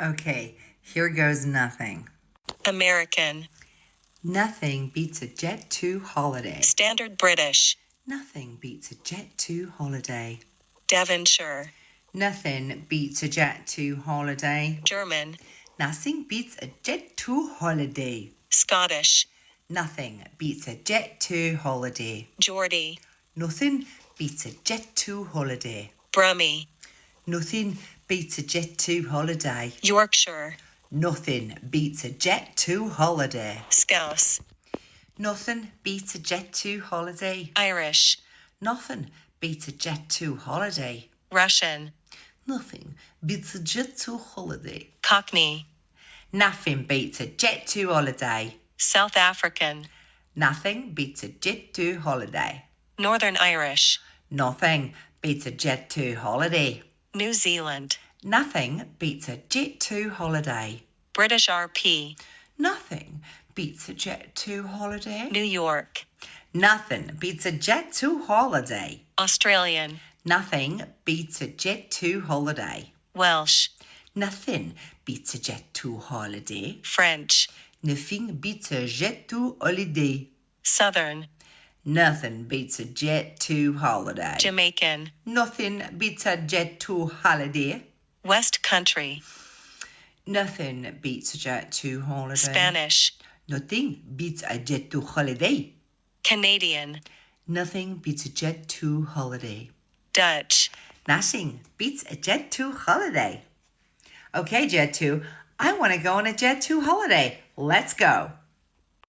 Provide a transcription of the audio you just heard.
Okay, here goes nothing. American. Nothing beats a Jet2 holiday. Standard British. Nothing beats a Jet2 holiday. Devonshire. Nothing beats a Jet2 holiday. German. Nothing beats a Jet2 holiday. Scottish. Nothing beats a Jet2 holiday. Geordie. Nothing beats a Jet2 holiday. Brummie. Nothing beats a Jet2 holiday. Yorkshire. Nothing beats a Jet2 holiday. Scouse. Nothing beats a Jet2 holiday. Irish. Nothing beats a Jet2 holiday. Russian. Nothing beats a Jet2 holiday. Cockney. Nothing beats a Jet2 holiday. South African. Nothing beats a Jet2 holiday. Northern Irish. Nothing beats a Jet2 holiday. New Zealand. Nothing beats a Jet2 holiday. British RP. Nothing beats a Jet2 holiday. New York. Nothing beats a Jet2 holiday. Australian. Nothing beats a Jet2 holiday. Welsh. Nothing beats a Jet2 holiday. French. Nothing beats a Jet2 holiday. Southern. Nothing beats a Jet2 holiday. Jamaican. Nothing beats a Jet2 holiday. West Country. Nothing beats a Jet2 holiday. Spanish. Nothing beats a Jet2 holiday. Canadian. Nothing beats a Jet2 holiday. Dutch. Nothing beats a Jet2 holiday. Okay, Jet2, I want to go on a Jet2 holiday. Let's go.